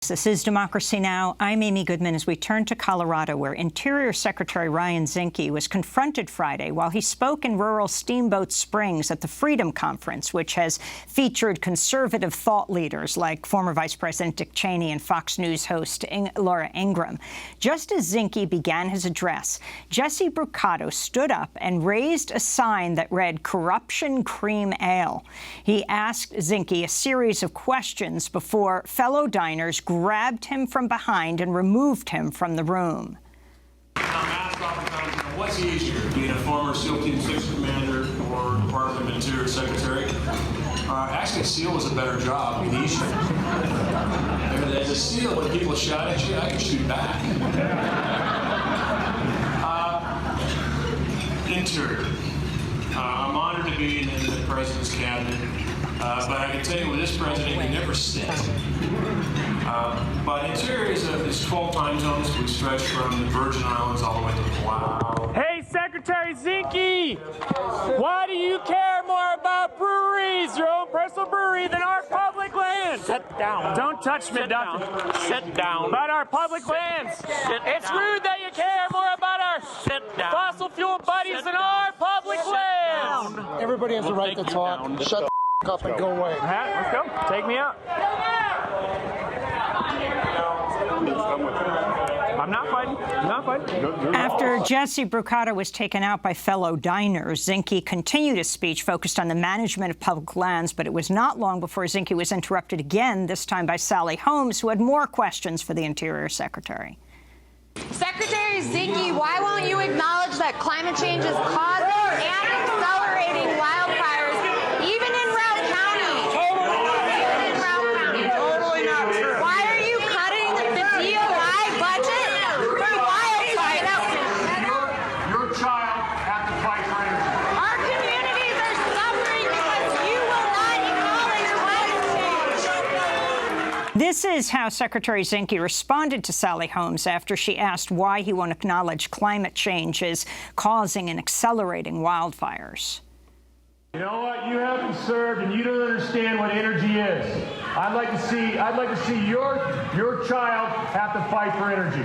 This is Democracy Now! I'm Amy Goodman as we turn to Colorado, where Interior Secretary Ryan Zinke was confronted Friday while he spoke in rural Steamboat Springs at the Freedom Conference, which has featured conservative thought leaders like former Vice President Dick Cheney and Fox News host Laura Ingraham. Just as Zinke began his address, Jesse Brucato stood up and raised a sign that read, "Corruption Cream Ale." He asked Zinke a series of questions before fellow diners grabbed him from behind and removed him from the room. What's easier, being a former SEAL Team 6 commander or Department of Interior Secretary? Actually, SEAL was a better job than easier. As a SEAL, when people shout at you, I can shoot back. Interior. I'm honored to be in the President's cabinet, but I can tell you with this President, you never sit. But Interior is 12 time zones. We stretch from the Virgin Islands all the way to Palau. Hey, Secretary Zinke, why do you care more about breweries, your own personal brewery, than our public lands? Sit down. Don't touch me, Doctor. Sit down. About our public lands. It's down. rude that you care more about our fossil fuel buddies than our public lands. Everybody has a right to talk. Shut the up and go away. Let's go. Take me out. I'm not fighting. I'm not fighting. After Jesse Brucato was taken out by fellow diners, Zinke continued his speech focused on the management of public lands, but it was not long before Zinke was interrupted again, this time by Sally Holmes, who had more questions for the Interior Secretary. Secretary Zinke, why won't you acknowledge that climate change is causing and accelerating wildfires, even in Route County? Totally not true. Why are you cutting the DOI budget for wildfires? Your child had to fight for energy. Our communities are suffering because you will not acknowledge climate change. This is how Secretary Zinke responded to Sally Holmes after she asked why he won't acknowledge climate change is causing and accelerating wildfires. You know what? You haven't served, and you don't understand what energy is. I'd like to see your child have to fight for energy.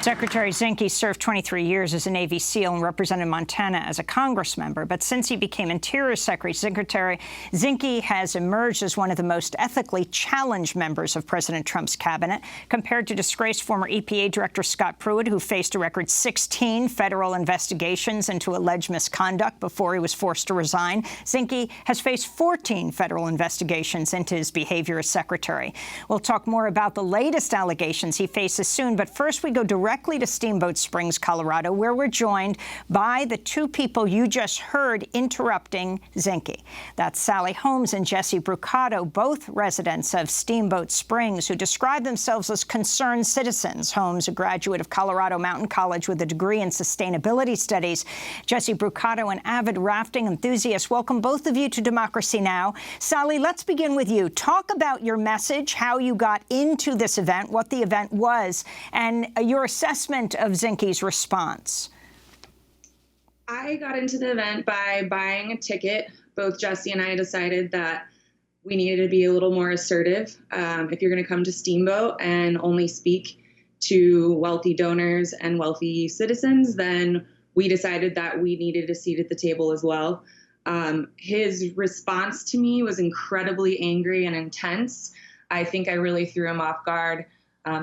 Secretary Zinke served 23 years as a Navy SEAL and represented Montana as a Congress member. But since he became Interior Secretary, Zinke has emerged as one of the most ethically challenged members of President Trump's cabinet, compared to disgraced former EPA Director Scott Pruitt, who faced a record 16 federal investigations into alleged misconduct before he was forced to resign. Zinke has faced 14 federal investigations into his behavior as secretary. We'll talk more about the latest allegations he faces soon, but first we go directly to Steamboat Springs, Colorado, where we're joined by the two people you just heard interrupting Zinke. That's Sally Holmes and Jesse Brucato, both residents of Steamboat Springs, who describe themselves as concerned citizens. Holmes, a graduate of Colorado Mountain College with a degree in sustainability studies. Jesse Brucato, an avid rafting enthusiast. Welcome, both of you, to Democracy Now! Sally, let's begin with you. Talk about your message, how you got into this event, what the event was, and your assessment of Zinke's response. I got into the event by buying a ticket. Both Jesse and I decided that we needed to be a little more assertive. If you're going to come to Steamboat and only speak to wealthy donors and wealthy citizens, then we decided that we needed a seat at the table as well. His response to me was incredibly angry and intense. I think I really threw him off guard.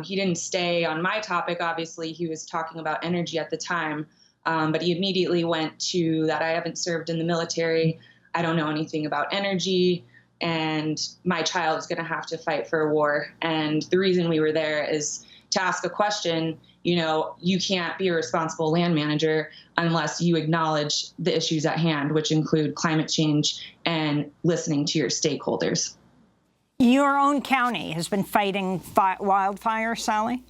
He didn't stay on my topic. Obviously, he was talking about energy at the time, but he immediately went to that I haven't served in the military, I don't know anything about energy, and my child's going to have to fight for a war. And the reason we were there is to ask a question. You know, you can't be a responsible land manager unless you acknowledge the issues at hand, which include climate change and listening to your stakeholders. Your own county has been fighting wildfire, Sally?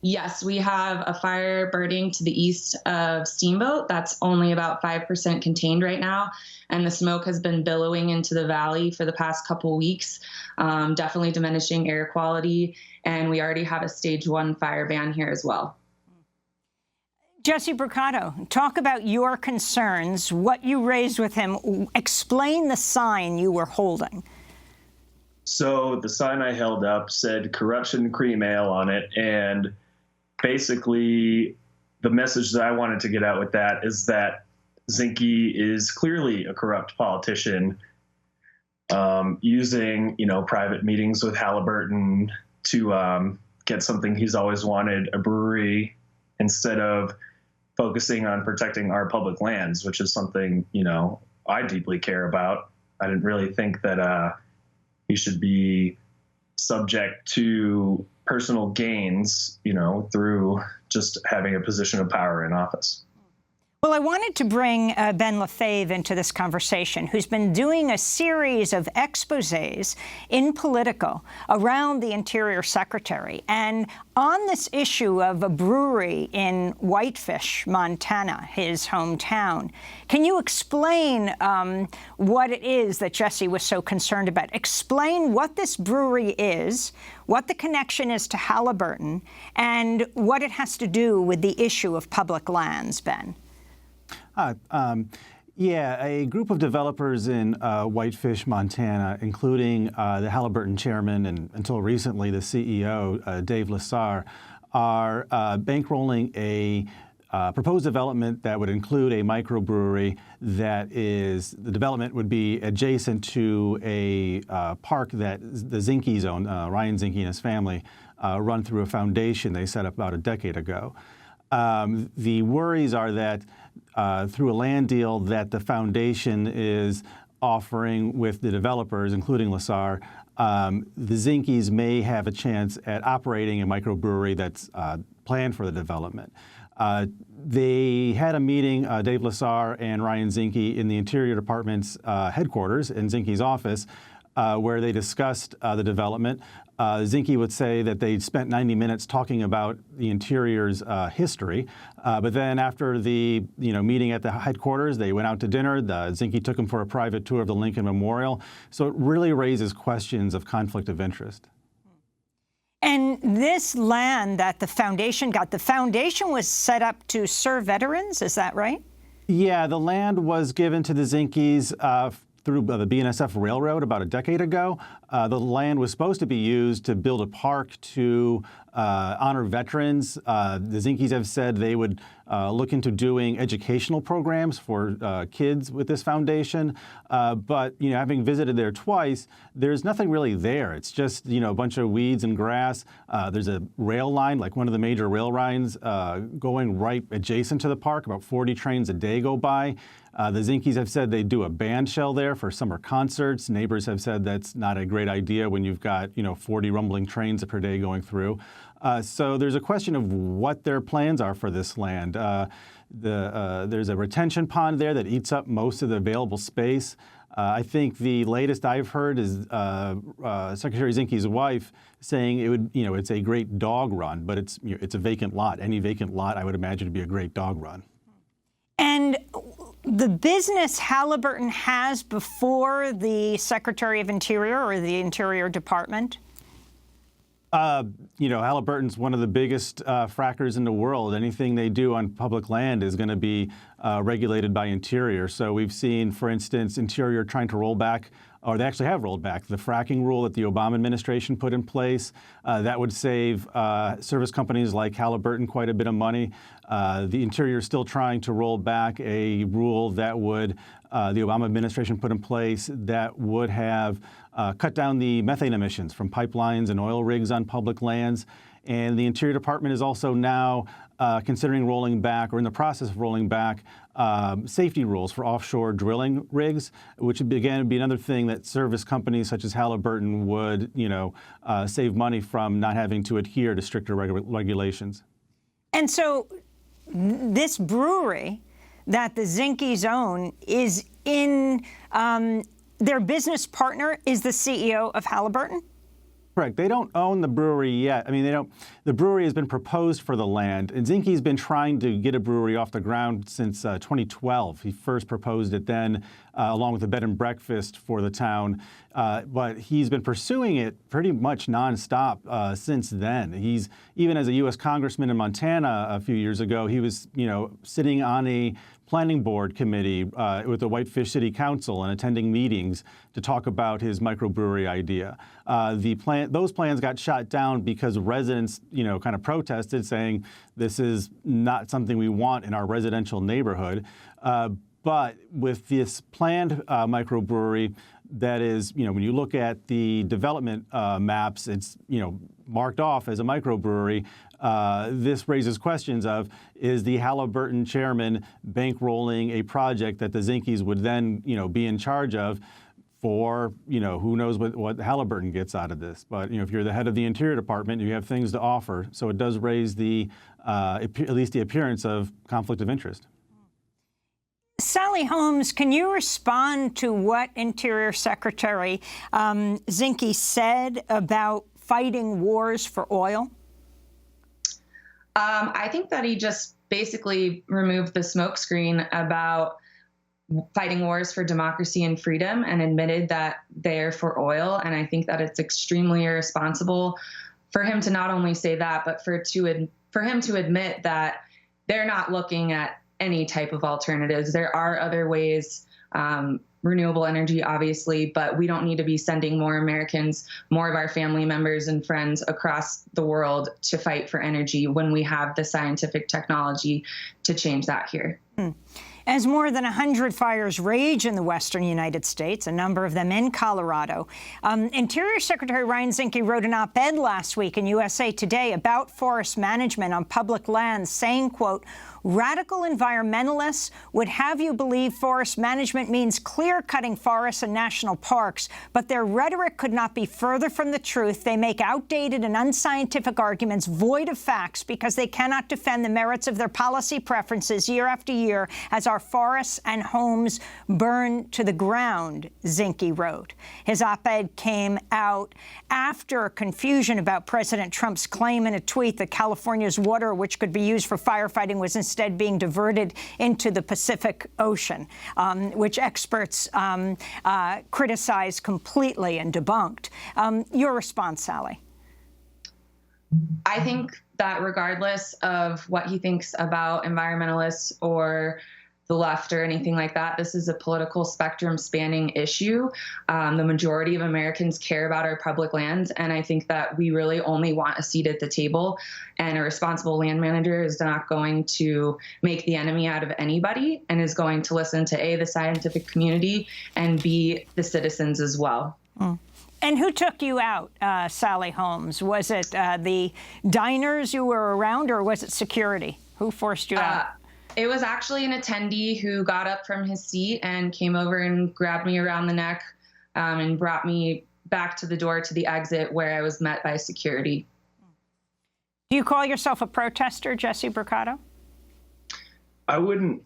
Yes, we have a fire burning to the east of Steamboat. That's only about 5% contained right now. And the smoke has been billowing into the valley for the past couple weeks, definitely diminishing air quality. And we already have a stage 1 fire ban here as well. Jesse Brucato, talk about your concerns, what you raised with him. Explain the sign you were holding. So the sign I held up said corruption cream ale on it. And basically the message that I wanted to get out with that is that Zinke is clearly a corrupt politician, using, private meetings with Halliburton to get something he's always wanted, a brewery, instead of focusing on protecting our public lands, which is something, I deeply care about. I didn't really think that he should be subject to personal gains, through just having a position of power in office. Well, I wanted to bring Ben Lefebvre into this conversation, who's been doing a series of exposés in Politico around the Interior Secretary. And on this issue of a brewery in Whitefish, Montana, his hometown, can you explain what it is that Jesse was so concerned about? Explain what this brewery is, what the connection is to Halliburton, and what it has to do with the issue of public lands, Ben. Yeah, a group of developers in Whitefish, Montana, including the Halliburton chairman and until recently the CEO, Dave Lessar, are bankrolling a proposed development that would include a microbrewery the development would be adjacent to a park that the Zinke's own, Ryan Zinke and his family, run through a foundation they set up about a decade ago. The worries are that through a land deal that the foundation is offering with the developers, including Lessar, the Zinke's may have a chance at operating a microbrewery that's planned for the development. They had a meeting, Dave Lessar and Ryan Zinke, in the Interior Department's headquarters in Zinke's office, where they discussed the development. Zinke would say that they'd spent 90 minutes talking about the Interior's history, but then after the meeting at the headquarters, they went out to dinner. Zinke took them for a private tour of the Lincoln Memorial. So it really raises questions of conflict of interest. And this land that the foundation got, the foundation was set up to serve veterans, is that right? Yeah, the land was given to the Zinke's through the BNSF Railroad about a decade ago. The land was supposed to be used to build a park to honor veterans. The Zinke's have said they would look into doing educational programs for kids with this foundation. But having visited there twice, there's nothing really there. It's just a bunch of weeds and grass. There's a rail line, like one of the major rail lines, going right adjacent to the park. About 40 trains a day go by. The Zinke's have said they do a band shell there for summer concerts. Neighbors have said that's not a great idea when you've got 40 rumbling trains per day going through. So there's a question of what their plans are for this land. There's a retention pond there that eats up most of the available space. I think the latest I've heard is Secretary Zinke's wife saying it would, it's a great dog run, but it's a vacant lot. Any vacant lot, I would imagine, would be a great dog run. And the business Halliburton has before the Secretary of Interior or the Interior Department? Halliburton's one of the biggest frackers in the world. Anything they do on public land is going to be regulated by Interior. So we've seen, for instance, Interior trying to roll back, or they actually have rolled back, the fracking rule that the Obama administration put in place. That would save service companies like Halliburton quite a bit of money. The Interior is still trying to roll back a rule that would, the Obama administration put in place, that would have cut down the methane emissions from pipelines and oil rigs on public lands. And the Interior Department is also now considering rolling back, or in the process of rolling back, safety rules for offshore drilling rigs, which would be another thing that service companies such as Halliburton would, save money from not having to adhere to stricter regulations. And so this brewery that the Zinke's own is in, their business partner is the CEO of Halliburton? Correct. They don't own the brewery yet. I mean, they don't. The brewery has been proposed for the land, and Zinke's been trying to get a brewery off the ground since 2012. He first proposed it then, along with a bed and breakfast for the town. but he's been pursuing it pretty much nonstop since then. He's, even as a U.S. congressman in Montana a few years ago, he was, sitting on a planning board committee with the Whitefish City Council and attending meetings to talk about his microbrewery idea. Those plans got shot down because residents, kind of protested, saying this is not something we want in our residential neighborhood. But with this planned microbrewery, that is, when you look at the development maps, it's, marked off as a microbrewery. This raises questions of, is the Halliburton chairman bankrolling a project that the Zinkes would then, be in charge of for, who knows what Halliburton gets out of this. But, if you're the head of the Interior Department, you have things to offer. So it does raise at least the appearance of conflict of interest. Sally Holmes, can you respond to what Interior Secretary Zinke said about fighting wars for oil? I think that he just basically removed the smokescreen about fighting wars for democracy and freedom and admitted that they're for oil. And I think that it's extremely irresponsible for him to not only say that, but for him to admit that they're not looking at any type of alternatives. There are other ways, renewable energy, obviously, but we don't need to be sending more Americans, more of our family members and friends across the world to fight for energy when we have the scientific technology to change that here. As more than 100 fires rage in the western United States, a number of them in Colorado, Interior Secretary Ryan Zinke wrote an op-ed last week in USA Today about forest management on public lands, saying, quote, "Radical environmentalists would have you believe forest management means clear-cutting forests and national parks, but their rhetoric could not be further from the truth. They make outdated and unscientific arguments void of facts because they cannot defend the merits of their policy preferences year after year as our forests and homes burn to the ground," Zinke wrote. His op-ed came out after confusion about President Trump's claim in a tweet that California's water, which could be used for firefighting, was instead being diverted into the Pacific Ocean, which experts criticized completely and debunked. Your response, Sally? I think that regardless of what he thinks about environmentalists or the left or anything like that, this is a political spectrum spanning issue. The majority of Americans care about our public lands, and I think that we really only want a seat at the table, and a responsible land manager is not going to make the enemy out of anybody and is going to listen to A, the scientific community, and B, the citizens as well. And who took you out, Sally Holmes? Was it the diners you were around, or was it security? Who forced you out? It was actually an attendee who got up from his seat and came over and grabbed me around the neck and brought me back to the door to the exit, where I was met by security. Do you call yourself a protester, Jesse Brucato? I wouldn't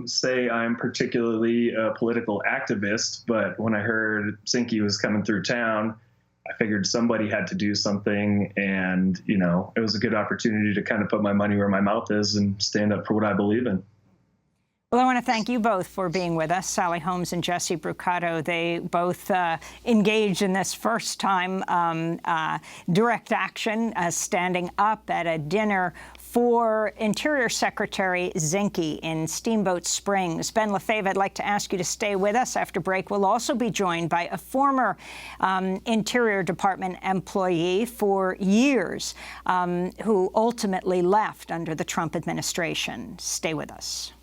say I'm particularly a political activist, but when I heard Zinke was coming through town, I figured somebody had to do something, and, it was a good opportunity to kind of put my money where my mouth is and stand up for what I believe in. Well, I want to thank you both for being with us, Sally Holmes and Jesse Brucato. They both engaged in this first-time direct action, standing up at a dinner for Interior Secretary Zinke in Steamboat Springs. Ben Lefebvre, I'd like to ask you to stay with us after break. We'll also be joined by a former Interior Department employee for years who ultimately left under the Trump administration. Stay with us.